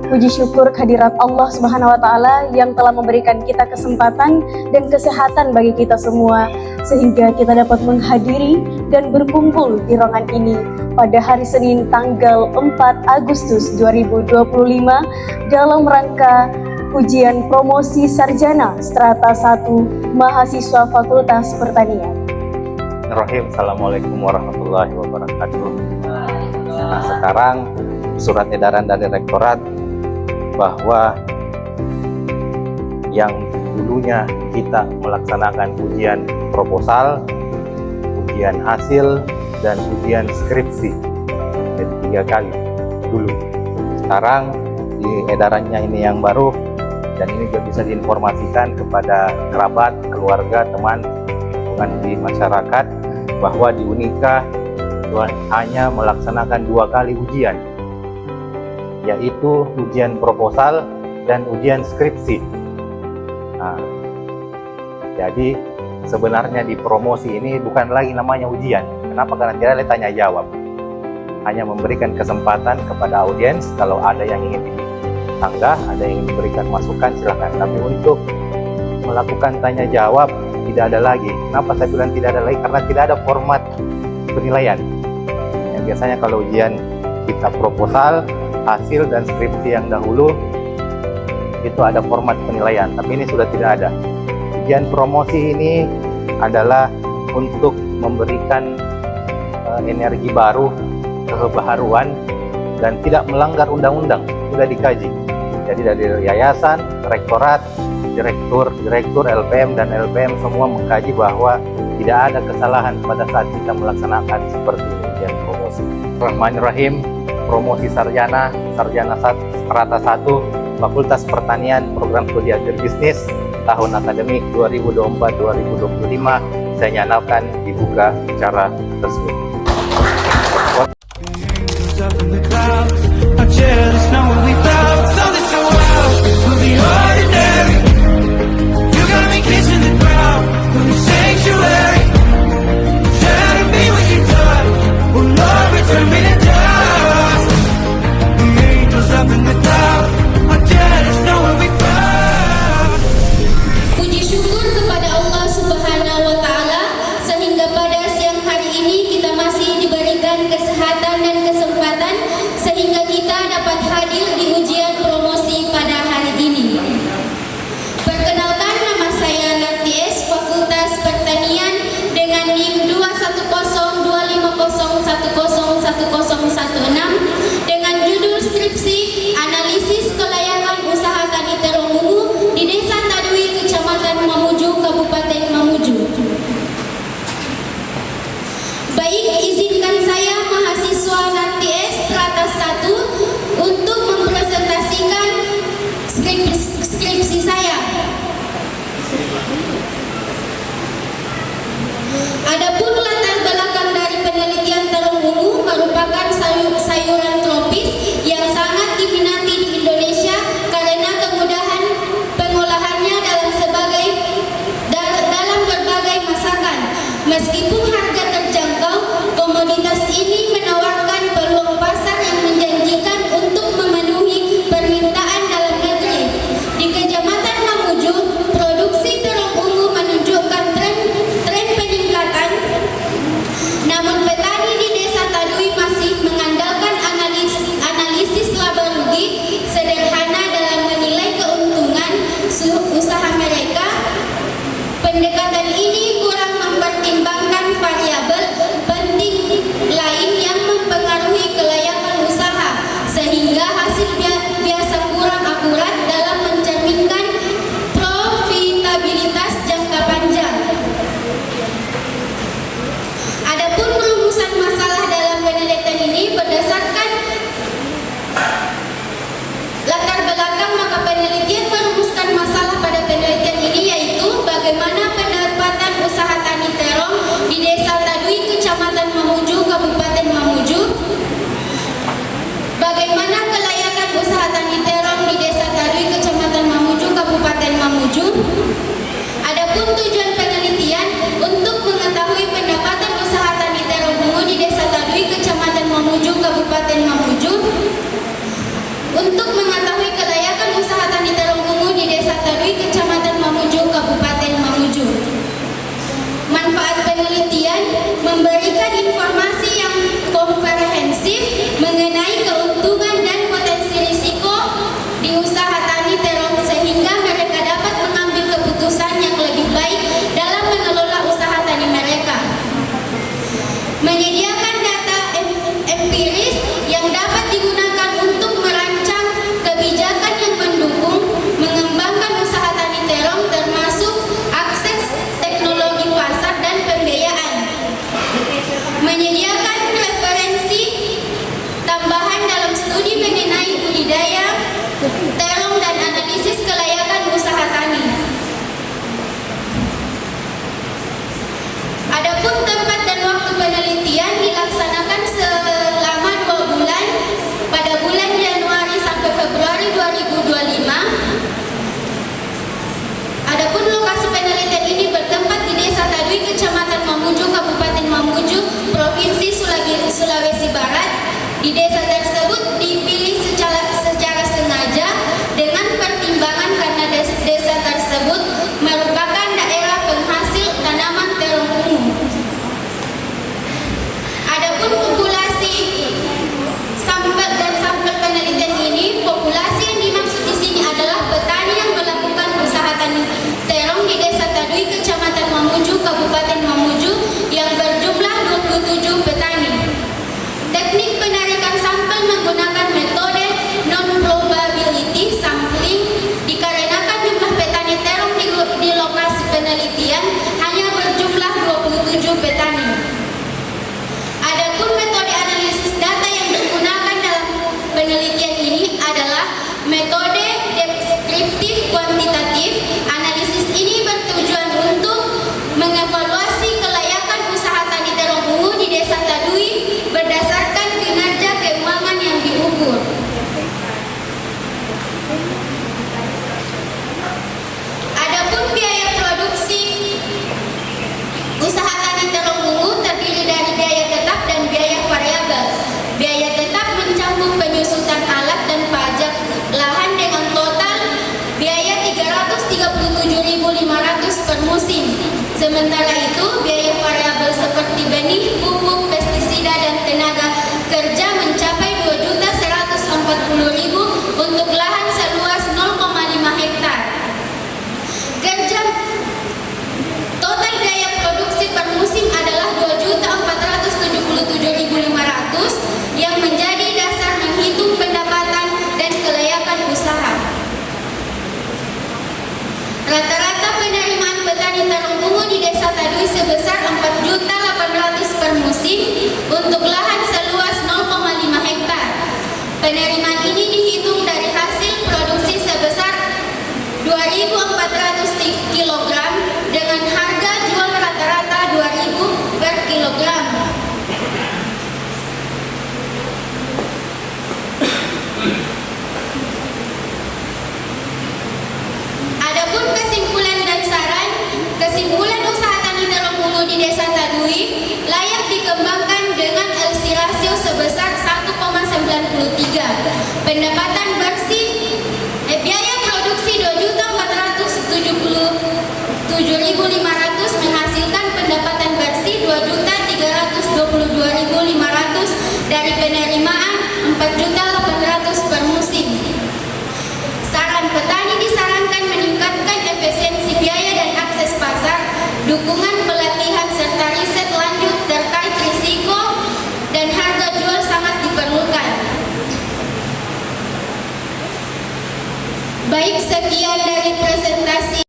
Puji syukur kehadirat Allah Subhanahu wa Ta'ala yang telah memberikan kita kesempatan dan kesehatan bagi kita semua, sehingga kita dapat menghadiri dan berkumpul di ruangan ini pada hari Senin tanggal 4 Agustus 2025 dalam rangka ujian promosi sarjana strata 1 mahasiswa Fakultas Pertanian. Assalamualaikum warahmatullahi wabarakatuh. Nah, sekarang surat edaran dari Rektorat bahwa yang dulunya kita melaksanakan ujian proposal, ujian hasil, dan ujian skripsi 3 kali dulu. Sekarang di edarannya ini yang baru, dan ini juga bisa diinformasikan kepada kerabat, keluarga, teman di masyarakat bahwa di Unika hanya melaksanakan 2 kali ujian, yaitu ujian proposal dan ujian skripsi. Nah, jadi sebenarnya di promosi ini bukan lagi namanya ujian. Kenapa? Karena tidak ada tanya jawab. Hanya memberikan kesempatan kepada audiens, kalau ada yang ingin disanggah, ada yang ingin memberikan masukan, silakan. Tapi untuk melakukan tanya jawab tidak ada lagi. Kenapa saya bilang tidak ada lagi? Karena tidak ada format penilaian. Yang biasanya kalau ujian kita proposal, hasil, dan skripsi yang dahulu itu ada format penilaian, tapi ini sudah tidak ada. Ujian promosi ini adalah untuk memberikan energi baru, kebaharuan, dan tidak melanggar undang-undang, sudah dikaji. Jadi dari yayasan, rektorat, direktur LPM dan LPM semua mengkaji bahwa tidak ada kesalahan pada saat kita melaksanakan seperti ujian promosi. Bismillahirrahmanirrahim. Promosi sarjana strata 1 Fakultas Pertanian Program Studi Agribisnis tahun akademik 2024-2025 saya nyatakan dibuka secara resmi. Puji syukur kepada Allah Subhanahu wa Ta'ala, sehingga pada siang hari ini kita masih diberikan kesehatan dan kesempatan sehingga kita dapat hadir di ujian promosi pada hari ini. Perkenalkan, nama saya Narties, Fakultas Pertanian dengan NIM 21020101016 dengan judul skripsi Analisis Kelayakan Usaha Tani Terong Ungu di Desa Tadui, Kecamatan Mamuju, Kabupaten Mamuju. Baik, izinkan saya mahasiswa Narties strata 1 untuk mempresentasikan skripsi saya. Adapun latar belakang dari penelitian terong ungu merupakan sayuran tropis yang sangat diminati di Indonesia karena kemudahan pengolahannya dalam berbagai masakan. Meskipun harga terjangkau, komoditas ini menawarkan peluang pasar yang menjanjikan untuk memenuhi permintaan dalam negeri. Di Kecamatan Mamuju, produksi terong ungu menunjukkan tren peningkatan. Namun petani di Desa Tadui masih mengandalkan analisis laba rugi sederhana dalam menilai keuntungan usaha mereka. Pendekatan ini kurang mempertimbangkan variabel penting lain yang mempengaruhi kelayakan usaha, sehingga hasil biasa kurang akurat dalam mencerminkan profitabilitas jangka panjang. Adapun perumusan masalah dalam penelitian ini berdasarkan latar belakang, maka penelitian merumuskan masalah pada penelitian ini yaitu bagaimana pendapatan usaha tani terong di Desa Tadui, Kecamatan Mamuju, Kabupaten Mamuju, bagaimana kelayakan usaha tani terong di Desa Tadui, Kecamatan Mamuju, Kabupaten Mamuju. Adapun tujuan penelitian untuk mengetahui pendapatan usaha tani terong ungu di Desa Tadui, Kecamatan Mamuju, Kabupaten Mamuju, untuk mengetahui studi mengenai budidaya, terong dan analisis kelayakan usaha tani. Adapun tempat dan waktu penelitian dilaksanakan selama 2 bulan pada bulan Januari sampai Februari 2025. Adapun lokasi penelitian ini bertempat di Desa Tadui, Kecamatan Mamuju, Kabupaten Mamuju, Provinsi Sulawesi Barat. Di desa tersebut dipilih secara sengaja dengan pertimbangan karena desa tersebut merupakan daerah penghasil tanaman terong ungu. Adapun populasi sampel penelitian ini, populasi yang dimaksud di sini adalah petani yang melakukan usaha tani terong di Desa Tadui, Kecamatan Mamuju, Kabupaten Mamuju yang berjumlah 27 petani. Teknik penarikan sampel menggunakan metode non-probability sampling dikarenakan jumlah petani terong di lokasi penelitian hanya berjumlah 27 petani. Adapun metode analisis data yang digunakan dalam penelitian ini adalah metode deskriptif kuantitatif. Analisis ini bertujuan untuk mengevaluasi kelayakan usaha tani terong ungu di Desa Tadui berdasarkan kinerja keuangan yang diukur. Adapun biaya produksi usaha tani terong ungu terdiri dari biaya tetap dan biaya variabel. Biaya tetap mencakup penyusutan alat dan pajak lahan dengan total biaya 337.500 per musim. Sementara itu, biaya variabel seperti benih, pupuk, pestisida, dan tenaga kerja mencapai 2.140.000 untuk lahan seluas 0,5 hektar. Total biaya produksi per musim adalah 2.477.500 yang menjadi dasar menghitung pendapatan dan kelayakan usaha. Rata-rata penerimaan petani terong ungu di Desa Tadui sebesar 4.800 per musim untuk lahan seluas 0,5 hektar. Penerimaan ini dihitung dari hasil produksi sebesar 2.400 kg dengan harga jual rata-rata 2.000 per kilogram. Adapun kesimpulan dan saran, kesimpulan usaha tani terong ungu di Desa Tadui layak dikembangkan dengan LC rasio sebesar 1,93. Pendapatan bersih, biaya produksi 2.477.500 menghasilkan pendapatan bersih 2.322.500 dari penerimaan 4.800 per musim. Saran petani disarankan meningkatkan efisiensi biaya dan akses pasar, dukungan pelatihan serta riset lanjut terkait risiko dan harga jual sangat diperlukan. Baik, sekian dari presentasi